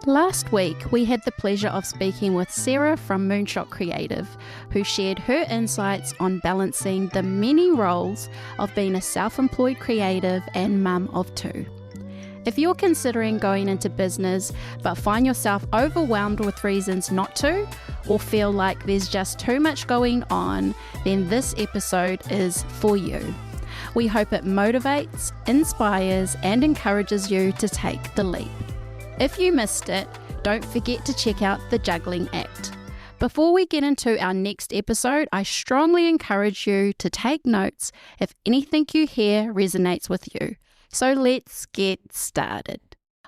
Last week, we had the pleasure of speaking with Sarah from Moonshot Creative, who shared her insights on balancing the many roles of being a self-employed creative and mum of two. If you're considering going into business but find yourself overwhelmed with reasons not to, or feel like there's just too much going on, then this episode is for you. We hope it motivates, inspires, and encourages you to take the leap. If you missed it, don't forget to check out the Juggling Act. Before we get into our next episode, I strongly encourage you to take notes if anything you hear resonates with you. So let's get started.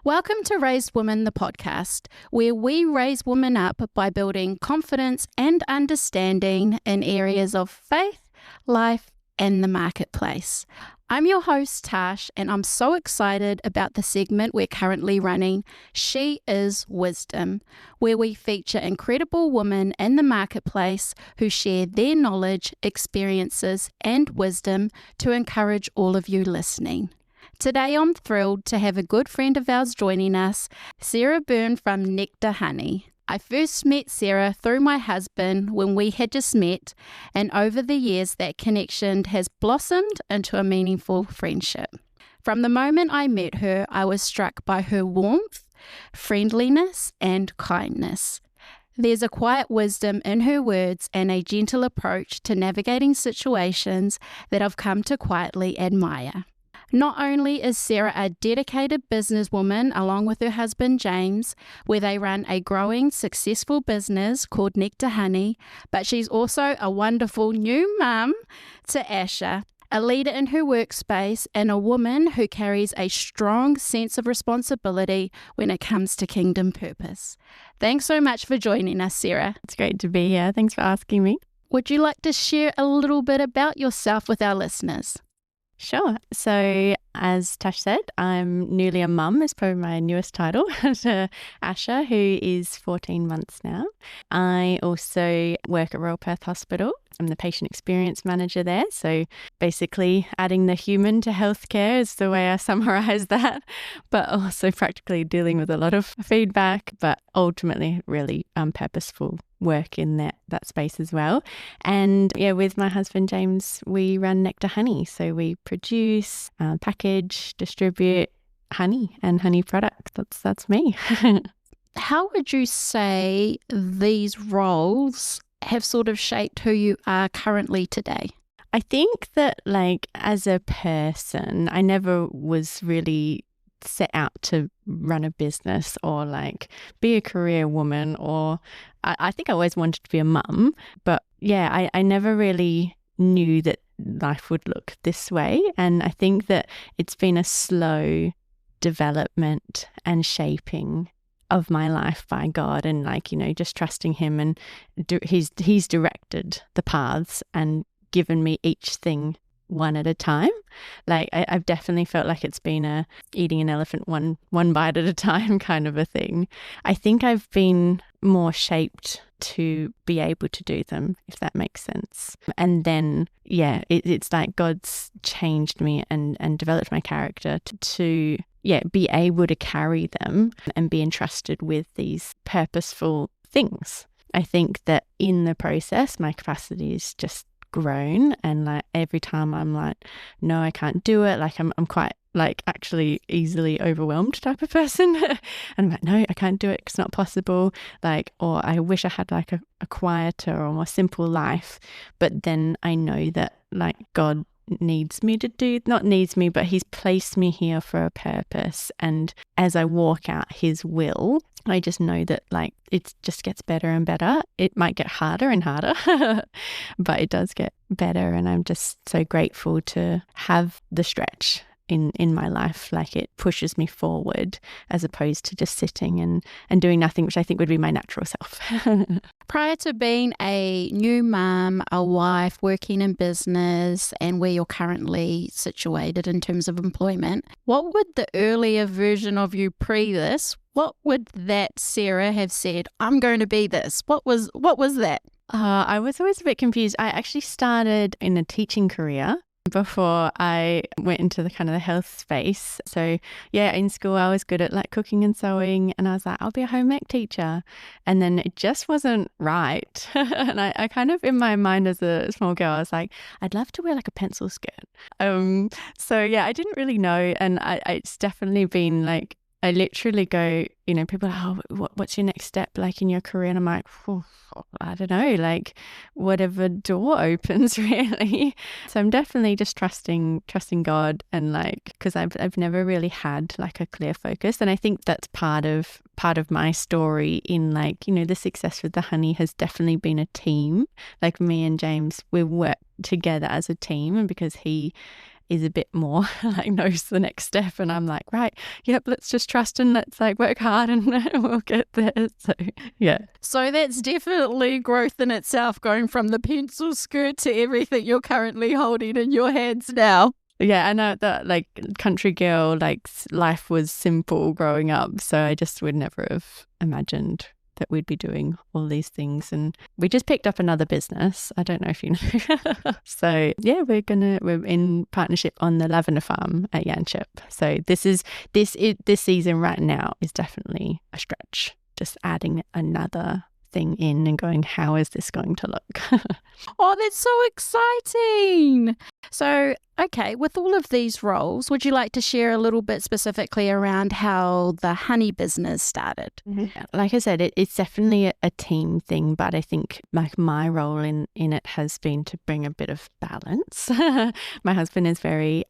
Welcome to Raised Women, the podcast, where we raise women up by building confidence and understanding in areas of faith, life, and the marketplace. I'm your host, Tash, and I'm so excited about the segment we're currently running, She is Wisdom, where we feature incredible women in the marketplace who share their knowledge, experiences, and wisdom to encourage all of you listening. Today, I'm thrilled to have a good friend of ours joining us, Sarah Byrne from Nectar Honey. I first met Sarah through my husband when we had just met, and over the years that connection has blossomed into a meaningful friendship. From the moment I met her, I was struck by her warmth, friendliness, and kindness. There's a quiet wisdom in her words and a gentle approach to navigating situations that I've come to quietly admire. Not only is Sarah a dedicated businesswoman along with her husband James, where they run a growing, successful business called Nectar Honey, but she's also a wonderful new mum to Asher, a leader in her workspace, and a woman who carries a strong sense of responsibility when it comes to kingdom purpose. Thanks so much for joining us, Sarah. It's great to be here. Thanks for asking me. Would you like to share a little bit about yourself with our listeners? Sure. So as Tash said, I'm newly a mum is probably my newest title to Asher, who is 14 months now. I also work at Royal Perth Hospital. I'm the patient experience manager there. So basically adding the human to healthcare is the way I summarize that, but also practically dealing with a lot of feedback, but ultimately really purposeful work in that space as well. And yeah, with my husband James, we run Nectar Honey. So we produce, package, distribute honey and honey products. That's me. How would you say these roles have sort of shaped who you are currently today? I think that as a person, I never was really set out to run a business or be a career woman, or I think I always wanted to be a mum, but yeah, I never really knew that life would look this way. And I think that it's been a slow development and shaping of my life by God, and just trusting him, and he's directed the paths and given me each thing one at a time. I've definitely felt like it's been eating an elephant one bite at a time kind of a thing. I think I've been more shaped to be able to do them, if that makes sense. And then, yeah, it's like God's changed me and developed my character to be able to carry them and be entrusted with these purposeful things. I think that in the process, my capacity is just grown, and every time I'm no, I can't do it. I'm quite actually easily overwhelmed type of person. And I'm no, I can't do it. It's not possible. Or I wish I had a quieter or more simple life. But then I know that God needs me to do, not needs me, but he's placed me here for a purpose. And as I walk out his will, I just know that it just gets better and better. It might get harder and harder, but it does get better. And I'm just so grateful to have the stretch in my life. It pushes me forward as opposed to just sitting and doing nothing, which I think would be my natural self. Prior to being a new mum, a wife, working in business, and where you're currently situated in terms of employment, what would the earlier version of you pre this, what would that Sarah have said? I'm going to be this. What was that? I was always a bit confused. I actually started in a teaching career before I went into the kind of the health space. So yeah, in school I was good at like cooking and sewing, and I was like, I'll be a home ec teacher. And then it just wasn't right. And I kind of, in my mind as a small girl, I was like, I'd love to wear like a pencil skirt. So yeah, I didn't really know. And it's definitely been like, I literally go, people are like, oh, what's your next step like in your career? And I'm like, oh, I don't know, like whatever door opens really. So I'm definitely just trusting God, and like, because I've never really had like a clear focus. And I think that's part of my story in like, the success with the honey has definitely been a team. Like me and James, we work together as a team, and because he is a bit more like knows the next step, and I'm like, right, yep, let's just trust and let's like work hard and we'll get there. So yeah. So that's definitely growth in itself, going from the pencil skirt to everything you're currently holding in your hands now. Yeah, I know that like country girl, like life was simple growing up, so I just would never have imagined that we'd be doing all these things. And we just picked up another business. I don't know if you know. So yeah, we're in partnership on the lavender farm at Yanchep. So this season right now is definitely a stretch. Just adding another thing in and going, how is this going to look? Oh, that's so exciting. So, okay, with all of these roles, would you like to share a little bit specifically around how the honey business started? Mm-hmm. Like I said, it's definitely a team thing, but I think like my role in it has been to bring a bit of balance. My husband is very,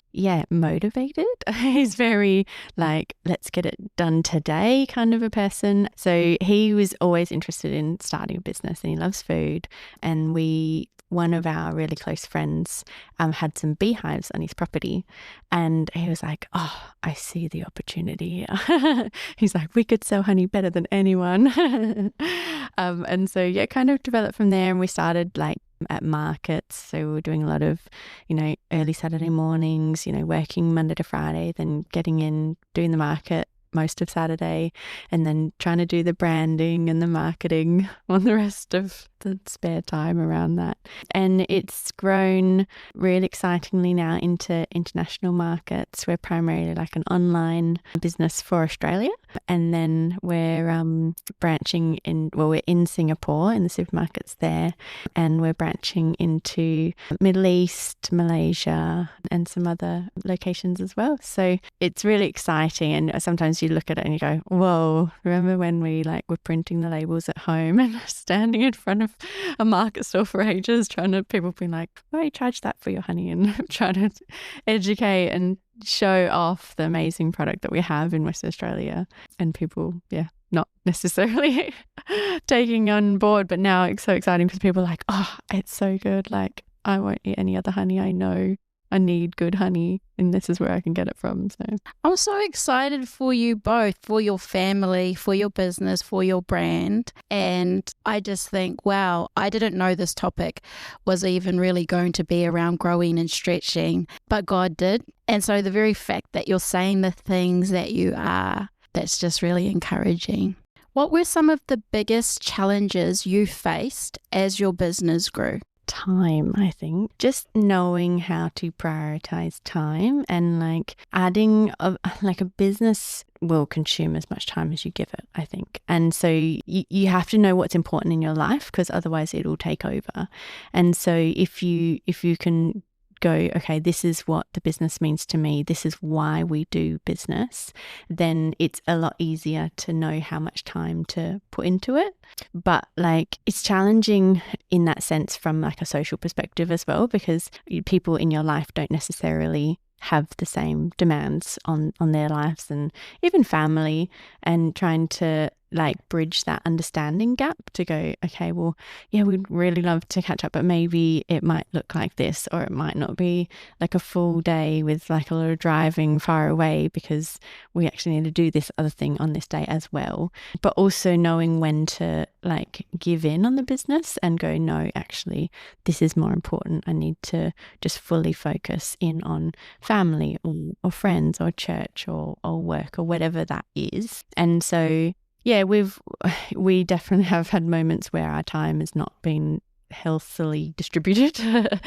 motivated. He's very like, let's get it done today kind of a person. So he was always interested in starting a business, and he loves food. And one of our really close friends had some beehives on his property, and he was like, oh, I see the opportunity here. He's like, we could sell honey better than anyone. And so yeah, kind of developed from there, and we started like at markets. So we were doing a lot of, early Saturday mornings, working Monday to Friday, then getting in, doing the market most of Saturday, and then trying to do the branding and the marketing on the rest of the spare time around that. And it's grown really excitingly now into international markets. We're primarily like an online business for Australia, and then we're branching in, we're in Singapore in the supermarkets there, and we're branching into Middle East, Malaysia, and some other locations as well. So it's really exciting, and sometimes you look at it and you go, whoa, remember when we like were printing the labels at home and standing in front of a market store for ages people being like, why you charge that for your honey, and trying to educate and show off the amazing product that we have in Western Australia, and people not necessarily taking on board. But now it's so exciting because people are like, oh, it's so good, like I won't eat any other honey. I know I need good honey, and this is where I can get it from. So I'm so excited for you both, for your family, for your business, for your brand. And I just think, wow, I didn't know this topic was even really going to be around growing and stretching, but God did. And so the very fact that you're saying the things that you are, that's just really encouraging. What were some of the biggest challenges you faced as your business grew? Time, I think. Just knowing how to prioritize time, and like adding like a business will consume as much time as you give it, I think. And so you have to know what's important in your life, because otherwise it will take over. And so if you can go, okay, this is what the business means to me, this is why we do business, then it's a lot easier to know how much time to put into it. But like it's challenging in that sense from like a social perspective as well, because people in your life don't necessarily have the same demands on their lives, and even family, and trying to like bridge that understanding gap to go, okay, well, yeah, we'd really love to catch up, but maybe it might look like this, or it might not be like a full day with like a lot of driving far away, because we actually need to do this other thing on this day as well. But also knowing when to like give in on the business and go, no, actually, this is more important. I need to just fully focus in on family or friends or church or work or whatever that is. And so yeah, we definitely have had moments where our time has not been healthily distributed.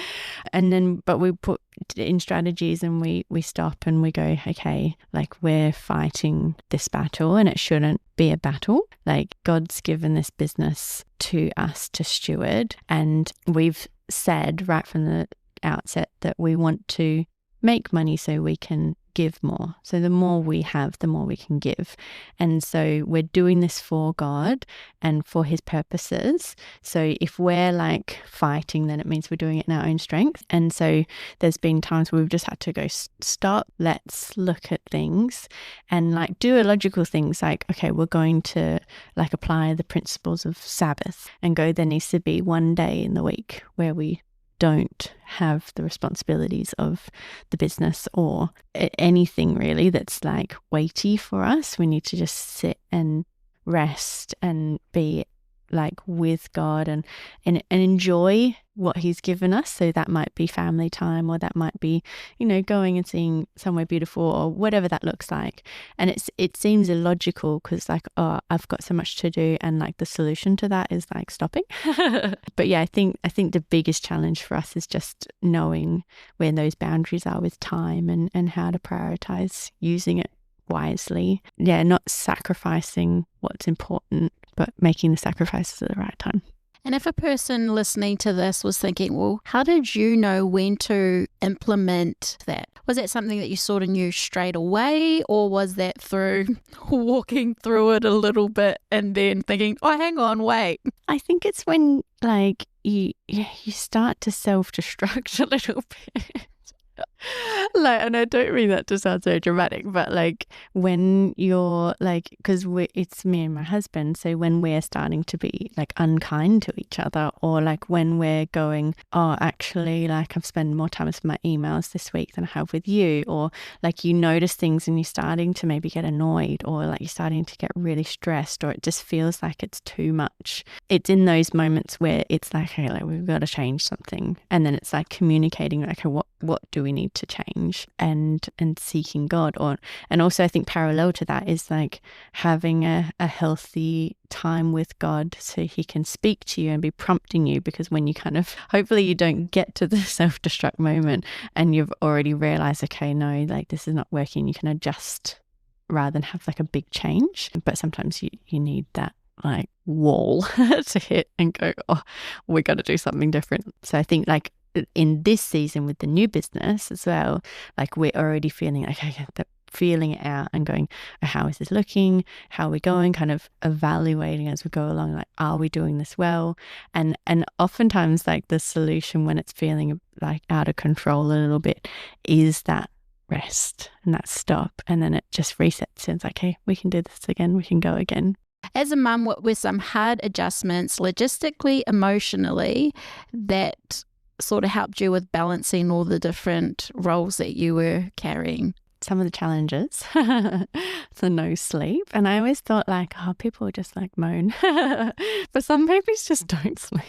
And then, but we put in strategies and we stop and we go, okay, like we're fighting this battle and it shouldn't be a battle. Like God's given this business to us to steward, and we've said right from the outset that we want to make money so we can give more. So the more we have, the more we can give. And so we're doing this for God and for his purposes. So if we're like fighting, then it means we're doing it in our own strength. And so there's been times where we've just had to go, stop, let's look at things and like do illogical things like, okay, we're going to like apply the principles of Sabbath and go, there needs to be one day in the week where we don't have the responsibilities of the business or anything really that's like weighty for us. We need to just sit and rest and be like with God and enjoy what he's given us. So that might be family time, or that might be, you know, going and seeing somewhere beautiful, or whatever that looks like. And it seems illogical because like, oh, I've got so much to do, and like the solution to that is like stopping. But yeah, I think the biggest challenge for us is just knowing where those boundaries are with time and how to prioritize using it wisely. Yeah, not sacrificing what's important, but making the sacrifices at the right time. And if a person listening to this was thinking, well, how did you know when to implement that? Was that something that you sort of knew straight away, or was that through walking through it a little bit and then thinking, oh, hang on, wait? I think it's when like you start to self-destruct a little bit. Like, and I don't mean that to sound so dramatic, but like when you're like, because it's me and my husband, so when we're starting to be like unkind to each other, or like when we're going, oh, actually, like I've spent more time with my emails this week than I have with you, or like you notice things and you're starting to maybe get annoyed, or like you're starting to get really stressed, or it just feels like it's too much. It's in those moments where it's like, hey, like we've got to change something, and then it's like communicating, like, okay, what do we need to change, and seeking God. And also I think parallel to that is like having a healthy time with God so he can speak to you and be prompting you, because when you kind of, hopefully you don't get to the self-destruct moment and you've already realized, okay, no, like this is not working, you can adjust rather than have like a big change. But sometimes you need that like wall to hit and go, oh, we got to do something different. So I think like in this season with the new business as well, like we're already feeling like, okay, feeling it out and going, oh, how is this looking? How are we going? Kind of evaluating as we go along, like, are we doing this well? And oftentimes like the solution when it's feeling like out of control a little bit is that rest and that stop. And then it just resets and it's like, hey, we can do this again. We can go again. As a mum with some hard adjustments, logistically, emotionally, that sort of helped you with balancing all the different roles that you were carrying? Some of the challenges, the no sleep. And I always thought like, oh, people just like moan, but some babies just don't sleep.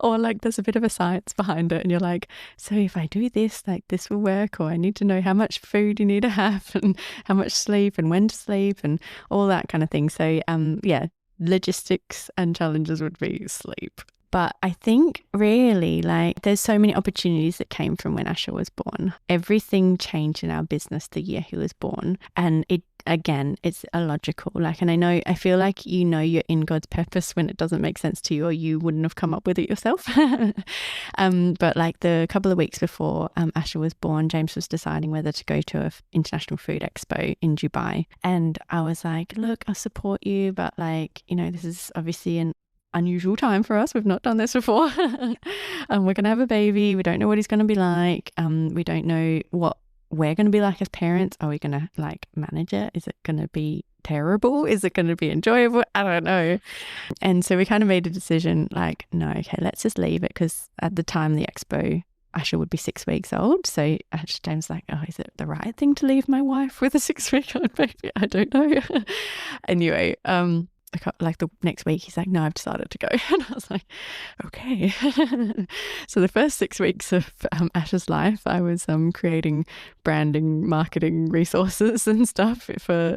Or like there's a bit of a science behind it and you're like, so if I do this, like this will work, or I need to know how much food you need to have and how much sleep and when to sleep and all that kind of thing. So yeah, logistics and challenges would be sleep. But I think really like there's so many opportunities that came from when Asher was born. Everything changed in our business the year he was born. And it, again, it's illogical. Like, and I feel like, you know, you're in God's purpose when it doesn't make sense to you, or you wouldn't have come up with it yourself. But like the couple of weeks before Asher was born, James was deciding whether to go to an international food expo in Dubai. And I was like, look, I'll support you, but like, you know, this is obviously an unusual time for us. We've not done this before. We're going to have a baby. We don't know what he's going to be like. We don't know what we're going to be like as parents. Are we going to like manage it? Is it going to be terrible? Is it going to be enjoyable? I don't know. And so we kind of made a decision like, no, okay, let's just leave it, because at the time the expo, Asher would be 6 weeks old. So James was like, oh, is it the right thing to leave my wife with a 6-week-old baby? I don't know. Anyway, like the next week he's like, no, I've decided to go. And I was like, okay. So the first 6 weeks of Ash's life, I was creating branding, marketing resources and stuff for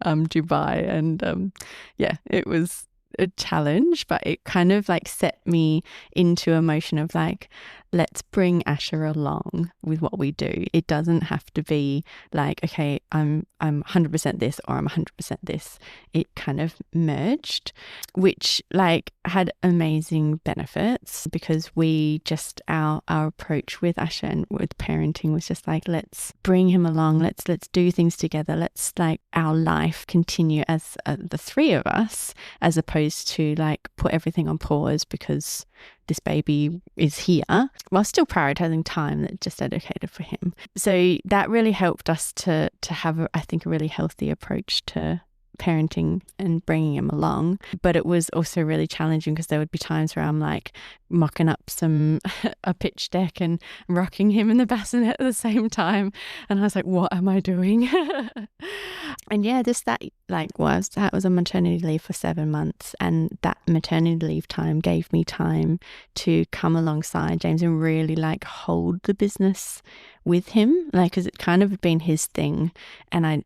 Dubai. And yeah, it was a challenge, but it kind of like set me into a motion of like, let's bring Asher along with what we do. It doesn't have to be like, okay, I'm 100% this or I'm 100% this. It kind of merged, which like had amazing benefits because we just our approach with Asher and with parenting was just like, let's bring him along, let's do things together, let's like our life continue as the three of us, as opposed to like put everything on pause because this baby is here, while still prioritizing time that's just dedicated for him. So that really helped us to have, I think, a really healthy approach to parenting and bringing him along. But it was also really challenging because there would be times where I'm like mocking up a pitch deck and rocking him in the bassinet at the same time, and I was like, what am I doing? And yeah, that was a maternity leave for 7 months, and that maternity leave time gave me time to come alongside James and really like hold the business with him, like, because it kind of been his thing, and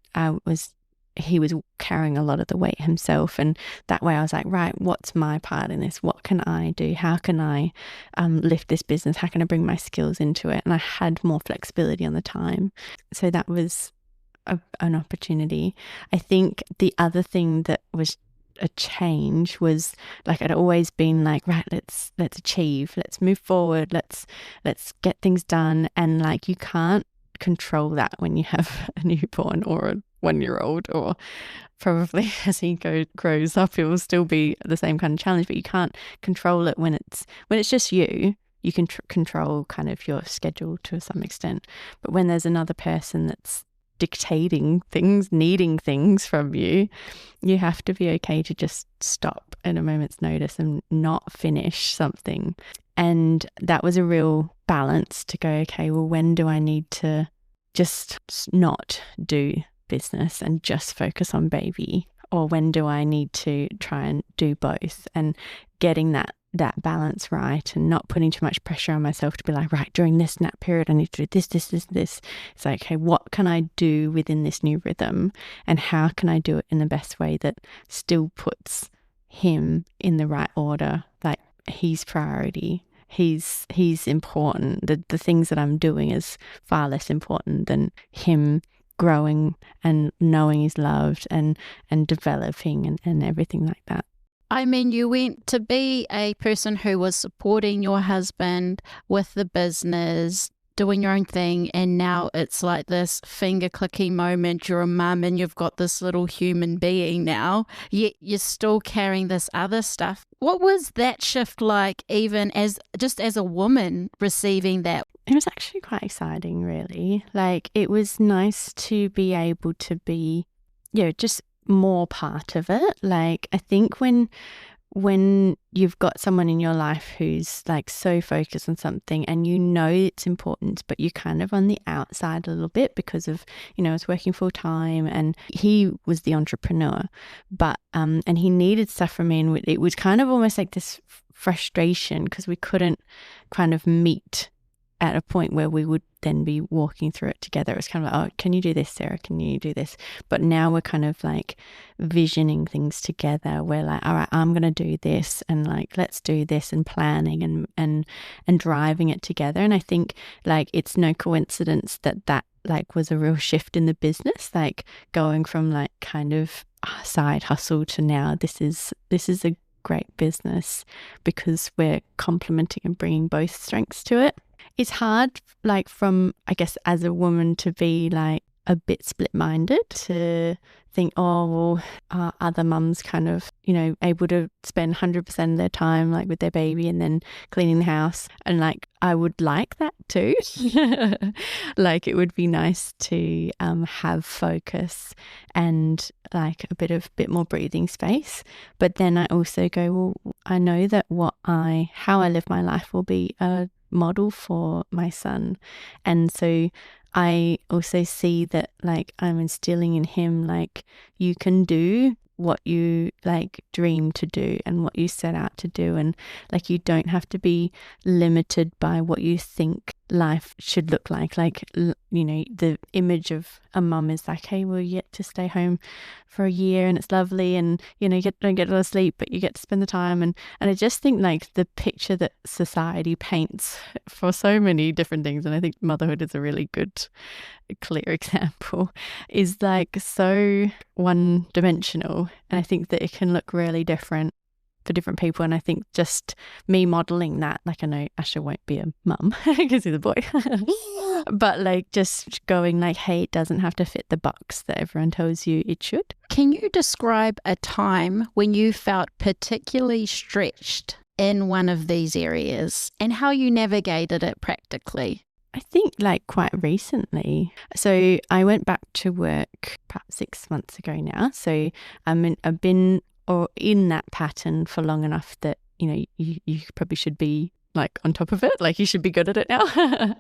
he was carrying a lot of the weight himself. And that way I was like, right, what's my part in this? What can I do? How can I lift this business? How can I bring my skills into it? And I had more flexibility on the time. So that was an opportunity. I think the other thing that was a change was like, I'd always been like, right, let's achieve, let's move forward, let's get things done. And like, you can't control that when you have a newborn or a 1-year-old, or probably as he grows up it will still be the same kind of challenge, but you can't control it when it's just you can control kind of your schedule to some extent. But when there's another person that's dictating things, needing things from you, you have to be okay to just stop at a moment's notice and not finish something. And that was a real balance to go, okay, well, when do I need to just not do business and just focus on baby, or when do I need to try and do both, and getting that balance right and not putting too much pressure on myself to be like, right, during this nap period I need to do this. It's like, okay, what can I do within this new rhythm, and how can I do it in the best way that still puts him in the right order? Like, he's priority, he's important. The things that I'm doing is far less important than him growing and knowing he's loved and developing and everything like that. I mean, you went to be a person who was supporting your husband with the business, doing your own thing, and now it's like this finger clicking moment. You're a mum and you've got this little human being now, yet you're still carrying this other stuff. What was that shift like, even as a woman receiving that? It was actually quite exciting, really. Like, it was nice to be able to be, just more part of it. Like, I think when you've got someone in your life who's like so focused on something and you know it's important, but you're kind of on the outside a little bit because of, I was working full time and he was the entrepreneur, but and he needed stuff from me, and it was kind of almost like this frustration because we couldn't kind of meet at a point where we would then be walking through it together. It was kind of like, oh, can you do this, Sarah? Can you do this? But now we're kind of like visioning things together. We're like, all right, I'm going to do this, and like, let's do this, and planning and driving it together. And I think like it's no coincidence that like was a real shift in the business, like going from like kind of side hustle to now this is a great business because we're complementing and bringing both strengths to it. It's hard, like, from, I guess, as a woman to be like a bit split-minded, to think, oh, well, are other mums kind of, able to spend 100% of their time like with their baby and then cleaning the house? And like, I would like that too. Like, it would be nice to have focus and like a bit more breathing space. But then I also go, well, I know that how I live my life will be a model for my son, and so I also see that like I'm instilling in him like, you can do what you like dream to do and what you set out to do. And like, you don't have to be limited by what you think life should look like. Like, you know, the image of a mum is like, hey, well, you get to stay home for a year and it's lovely, and you know, don't get a lot of sleep, but you get to spend the time. And I just think like the picture that society paints for so many different things, and I think motherhood is a really good clear example, is like so one dimensional. And I think that it can look really different for different people. And I think just me modeling that, like, I know Asher won't be a mum because he's a boy, but like just going like, hey, it doesn't have to fit the box that everyone tells you it should. Can you describe a time when you felt particularly stretched in one of these areas and how you navigated it practically? I think like quite recently. So I went back to work about 6 months ago now. So I've been in that pattern for long enough that, you know, you probably should be like on top of it. Like, you should be good at it now.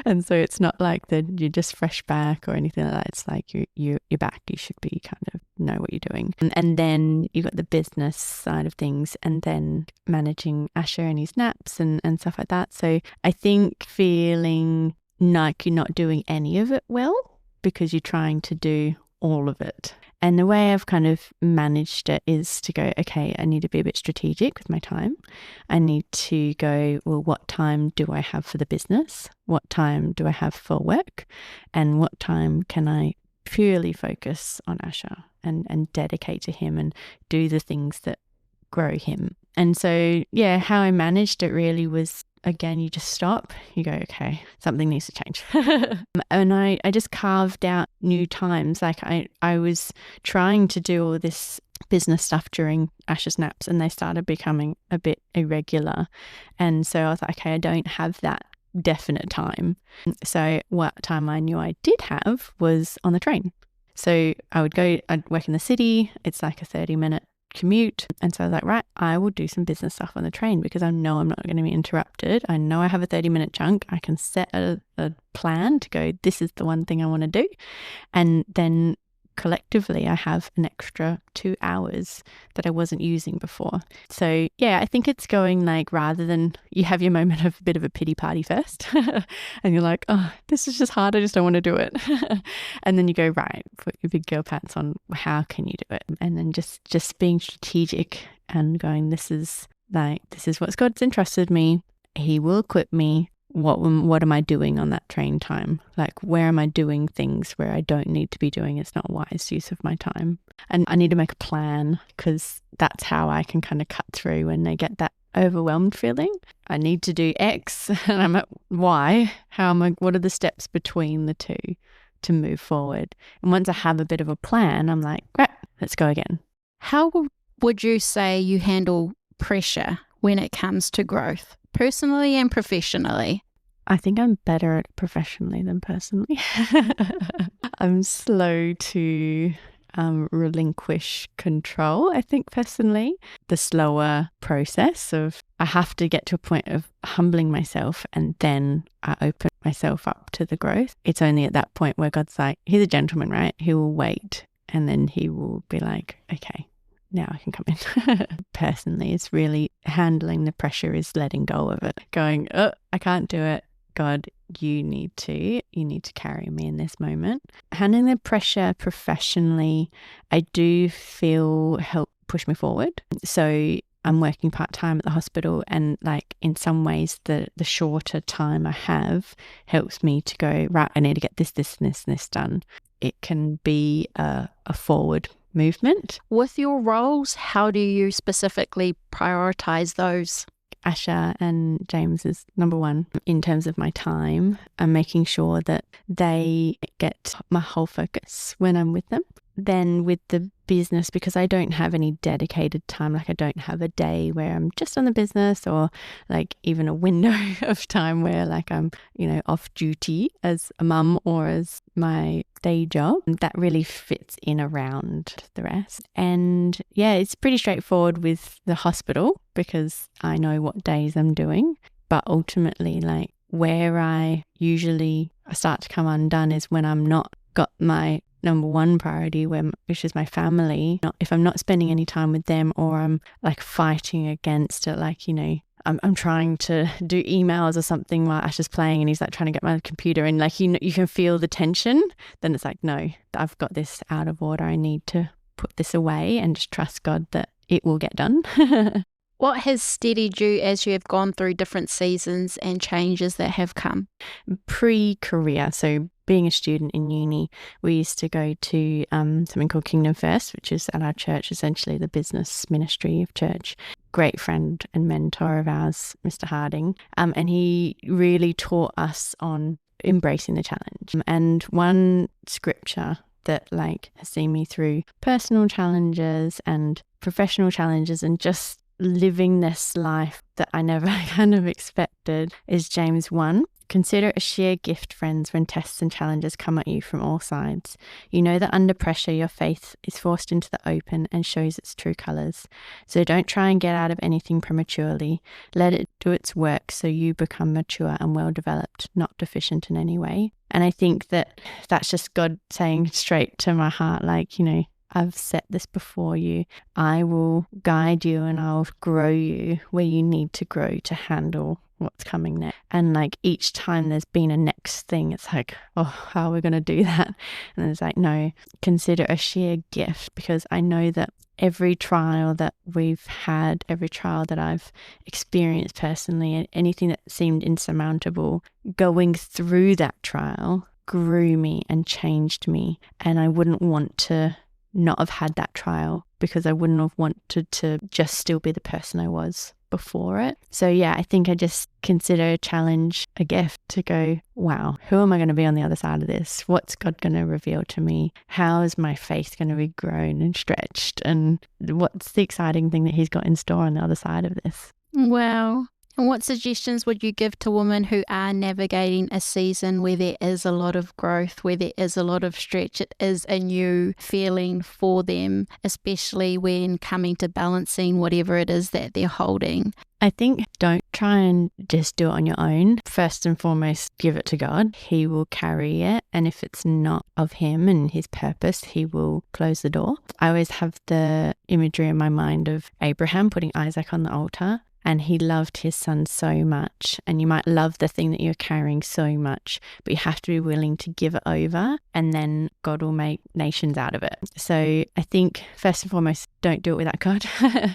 And so it's not like that you're just fresh back or anything like that. It's like you're back. You should be kind of know what you're doing. And then you've got the business side of things, and then managing Asher and his naps and stuff like that. So I think feeling like you're not doing any of it well because you're trying to do all of it. And the way I've kind of managed it is to go, okay, I need to be a bit strategic with my time. I need to go, well, what time do I have for the business? What time do I have for work? And what time can I purely focus on Asher and dedicate to him and do the things that grow him? And so, yeah, how I managed it really was, again, you just stop, you go, okay, something needs to change. And I just carved out new times. Like I was trying to do all this business stuff during Asher's naps, and they started becoming a bit irregular. And so I was like, okay, I don't have that definite time. So what time I knew I did have was on the train. So I'd work in the city. It's like a 30-minute commute. And so I was like, right, I will do some business stuff on the train because I know I'm not going to be interrupted. I know I have a 30-minute chunk. I can set a plan to go, this is the one thing I want to do. And then collectively, I have an extra 2 hours that I wasn't using before. So yeah, I think it's going like, rather than you have your moment of a bit of a pity party first and you're like, oh, this is just hard. I just don't want to do it. And then you go, right, put your big girl pants on. How can you do it? And then just being strategic and going, this is what God's entrusted me. He will equip me. What am I doing on that train time? Like, where am I doing things where I don't need to be doing? It's not a wise use of my time. And I need to make a plan, because that's how I can kind of cut through when I get that overwhelmed feeling. I need to do X and I'm at Y. What are the steps between the two to move forward? And once I have a bit of a plan, I'm like, great, let's go again. How would you say you handle pressure when it comes to growth, personally and professionally? I think I'm better at professionally than personally. I'm slow to relinquish control, I think, personally. The slower process of, I have to get to a point of humbling myself, and then I open myself up to the growth. It's only at that point where God's like, he's a gentleman, right? He will wait, and then he will be like, okay, now I can come in. Personally, it's really handling the pressure, is letting go of it. Going, oh, I can't do it. God, you need to carry me in this moment. Handling the pressure professionally, I do feel help push me forward. So I'm working part-time at the hospital, and like in some ways the shorter time I have helps me to go, right, I need to get this and this done. It can be a forward movement. With your roles, how do you specifically prioritize those? Asher and James is number one in terms of my time. I'm making sure that they get my whole focus when I'm with them. Then with the business, because I don't have any dedicated time, like I don't have a day where I'm just on the business, or like even a window of time where like I'm, off duty as a mum or as my day job. That really fits in around the rest. And yeah, it's pretty straightforward with the hospital because I know what days I'm doing. But ultimately, like where I usually start to come undone is when I'm not got my number one priority, which is my family. If I'm not spending any time with them, or I'm like fighting against it, like, I'm trying to do emails or something while Ash is playing and he's like trying to get my computer, and like, you can feel the tension, then it's like, no, I've got this out of order. I need to put this away and just trust God that it will get done. What has steadied you as you have gone through different seasons and changes that have come? Pre-career, so being a student in uni, we used to go to something called Kingdom First, which is at our church, essentially the business ministry of church. Great friend and mentor of ours, Mr. Harding, and he really taught us on embracing the challenge. And one scripture that like has seen me through personal challenges and professional challenges and just living this life that I never kind of expected is James 1. Consider it a sheer gift, friends, when tests and challenges come at you from all sides. You know that under pressure, your faith is forced into the open and shows its true colours. So don't try and get out of anything prematurely. Let it do its work so you become mature and well developed, not deficient in any way. And I think that that's just God saying straight to my heart, like, I've set this before you. I will guide you and I'll grow you where you need to grow to handle what's coming next. And like each time there's been a next thing, it's like, oh, how are we going to do that? And it's like, no, consider a sheer gift, because I know that every trial that we've had, every trial that I've experienced personally, and anything that seemed insurmountable, going through that trial grew me and changed me. And I wouldn't want to not have had that trial, because I wouldn't have wanted to just still be the person I was before it. So yeah, I think I just consider a challenge a gift to go, wow, who am I going to be on the other side of this? What's God going to reveal to me? How is my faith going to be grown and stretched? And what's the exciting thing that He's got in store on the other side of this? Wow. And what suggestions would you give to women who are navigating a season where there is a lot of growth, where there is a lot of stretch? It is a new feeling for them, especially when coming to balancing whatever it is that they're holding. I think don't try and just do it on your own. First and foremost, give it to God. He will carry it. And if it's not of Him and His purpose, He will close the door. I always have the imagery in my mind of Abraham putting Isaac on the altar. And he loved his son so much. And you might love the thing that you're carrying so much, but you have to be willing to give it over, and then God will make nations out of it. So I think first and foremost, don't do it without God.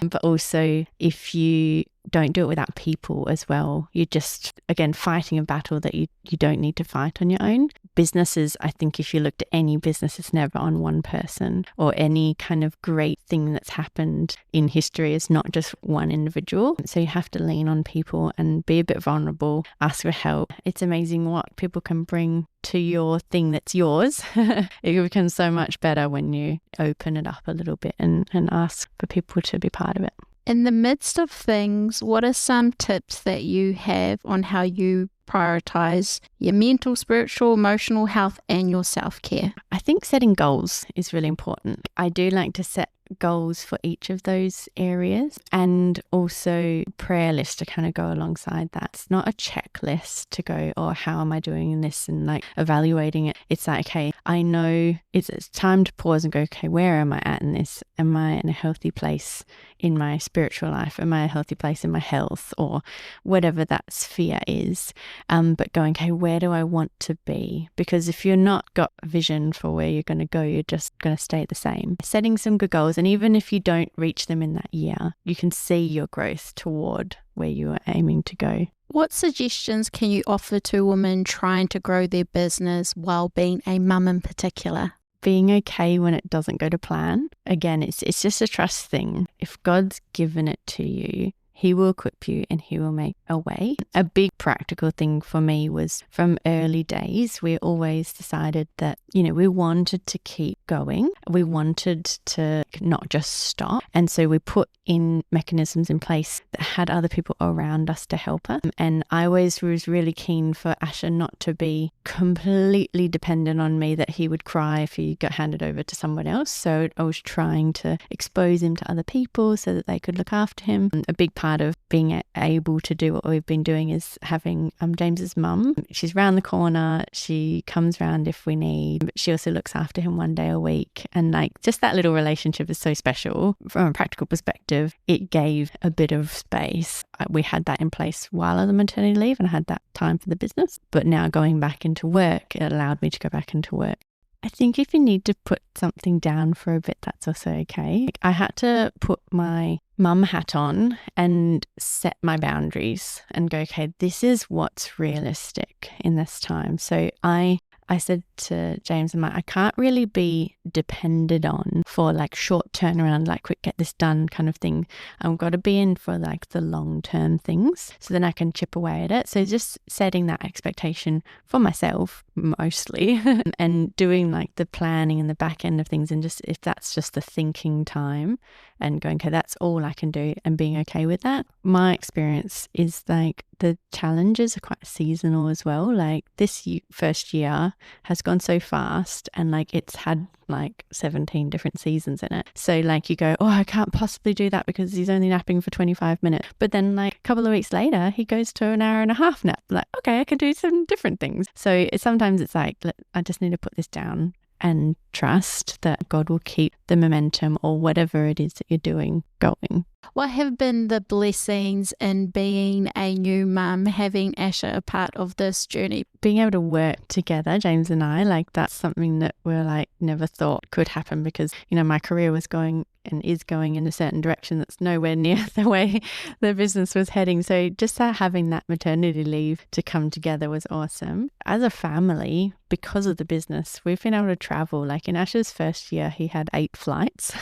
But also, if you don't do it without people as well, you're just, again, fighting a battle that you don't need to fight on your own. Businesses, I think if you looked at any business, it's never on one person, or any kind of great thing that's happened in history is not just one individual. So you have to lean on people and be a bit vulnerable, ask for help. It's amazing what people can bring to your thing that's yours. It becomes so much better when you open it up a little bit and ask for people to be part of it. In the midst of things, what are some tips that you have on how you prioritize your mental, spiritual, emotional health and your self-care? I think setting goals is really important. I do like to set goals for each of those areas, and also prayer list to kind of go alongside that. It's not a checklist to go, oh, how am I doing in this, and like evaluating it. It's like, okay, I know it's time to pause and go, okay, where am I at in this? Am I in a healthy place in my spiritual life? Am I in a healthy place in my health, or whatever that sphere is? But going, okay, where do I want to be? Because if you're not got a vision for where you're going to go, you're just going to stay the same. Setting some good goals, and even if you don't reach them in that year, you can see your growth toward where you are aiming to go. What suggestions can you offer to women trying to grow their business while being a mum in particular? Being okay when it doesn't go to plan. Again, it's just a trust thing. If God's given it to you, He will equip you and He will make a way. A big practical thing for me was from early days, we always decided that, we wanted to keep going. We wanted to not just stop. And so we put in mechanisms in place had other people around us to help us. And I always was really keen for Asher not to be completely dependent on me, that he would cry if he got handed over to someone else. So I was trying to expose him to other people so that they could look after him. A big part of being able to do what we've been doing is having James's mum. She's round the corner. She comes round if we need. She also looks after him one day a week. And like just that little relationship is so special. From a practical perspective, it gave a bit of space. We had that in place while on the maternity leave, and I had that time for the business. But now going back into work, it allowed me to go back into work. I think if you need to put something down for a bit, that's also okay. I had to put my mum hat on and set my boundaries and go, okay, this is what's realistic in this time. So I said to James and Matt, I can't really be depended on for like short turnaround, like quick get this done kind of thing. I've got to be in for like the long-term things so then I can chip away at it. So just setting that expectation for myself mostly and doing like the planning and the back end of things, and just if that's just the thinking time and going, okay, that's all I can do, and being okay with that. My experience is like the challenges are quite seasonal as well. Like this first year has gone so fast, and like it's had like 17 different seasons in it. So like you go, oh, I can't possibly do that because he's only napping for 25 minutes. But then like a couple of weeks later, he goes to an hour and a half nap. Like, okay, I can do some different things. So sometimes it's like, I just need to put this down and trust that God will keep the momentum or whatever it is that you're doing going. What have been the blessings in being a new mum, having Asher a part of this journey? Being able to work together, James and I, like that's something that we're like never thought could happen, because, you know, my career was going and is going in a certain direction that's nowhere near the way the business was heading. So just having that maternity leave to come together was awesome. As a family, because of the business, we've been able to travel. Like in Asher's first year, he had 8 flights,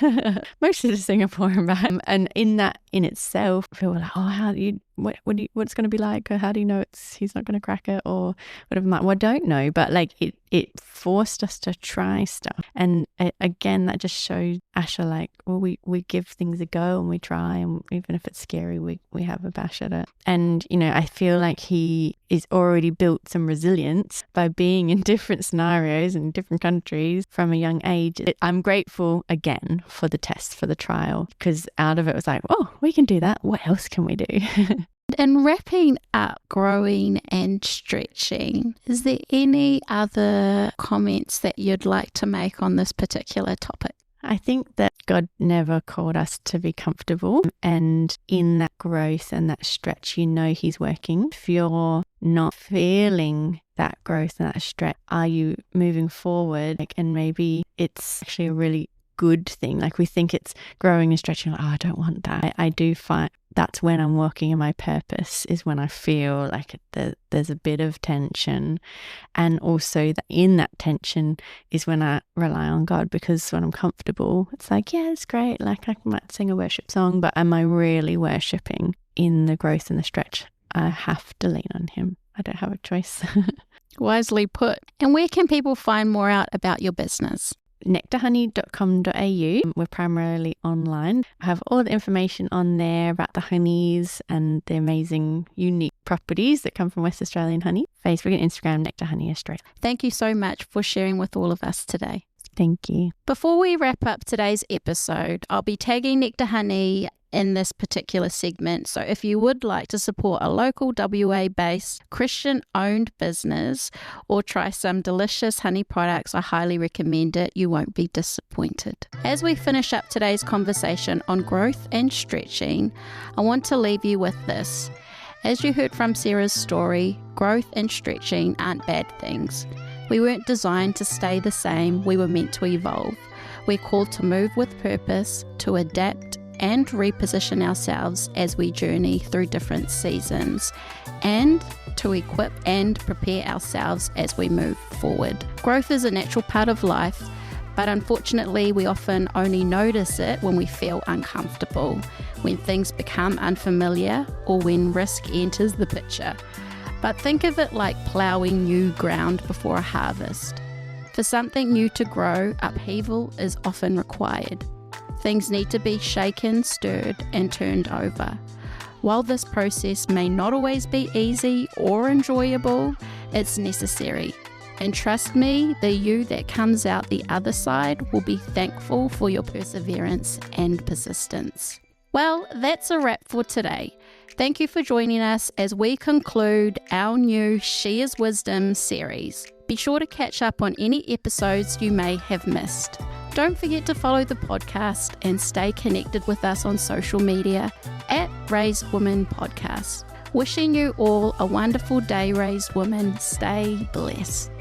mostly to Singapore and back. And in that in itself, people were like, oh, how do you, what's going to be like? Or how do you know he's not going to crack it or whatever? Well, I don't know, but like it forced us to try stuff. And again, that just shows Asher like, well, we give things a go and we try, and even if it's scary, we have a bash at it. And, you know, I feel like he is already built some resilience by being in different scenarios in different countries from a young age. I'm grateful again for the test, for the trial, because out of it was like, oh, we can do that. What else can we do? And wrapping up growing and stretching, is there any other comments that you'd like to make on this particular topic? I think that God never called us to be comfortable, and in that growth and that stretch, you know He's working. If you're not feeling that growth and that stretch, are you moving forward? And maybe it's actually a really good thing. Like we think it's growing and stretching, like, oh, I don't want that. I do find that's when I'm working in my purpose, is when I feel like there's a bit of tension. And also that in that tension is when I rely on God, because when I'm comfortable, it's like, yeah, it's great. Like I might sing a worship song, but am I really worshipping in the growth and the stretch? I have to lean on Him. I don't have a choice. Wisely put. And where can people find more out about your business? nectarhoney.com.au. We're primarily online. I have all the information on there about the honeys and the amazing, unique properties that come from West Australian honey. Facebook and Instagram, Nectar Honey Australia. Thank you so much for sharing with all of us today. Thank you. Before we wrap up today's episode, I'll be tagging Nectar Honey in this particular segment. So if you would like to support a local WA-based Christian-owned business or try some delicious honey products, I highly recommend it. You won't be disappointed. As we finish up today's conversation on growth and stretching, I want to leave you with this. As you heard from Sarah's story, growth and stretching aren't bad things. We weren't designed to stay the same. We were meant to evolve. We're called to move with purpose, to adapt and reposition ourselves as we journey through different seasons, and to equip and prepare ourselves as we move forward. Growth is a natural part of life, but unfortunately we often only notice it when we feel uncomfortable, when things become unfamiliar, or when risk enters the picture. But think of it like ploughing new ground before a harvest. For something new to grow, upheaval is often required. Things need to be shaken, stirred, and turned over. While this process may not always be easy or enjoyable, it's necessary. And trust me, the you that comes out the other side will be thankful for your perseverance and persistence. Well, that's a wrap for today. Thank you for joining us as we conclude our new She is Wisdom series. Be sure to catch up on any episodes you may have missed. Don't forget to follow the podcast and stay connected with us on social media at Raised Women Podcast. Wishing you all a wonderful day, Raised Women. Stay blessed.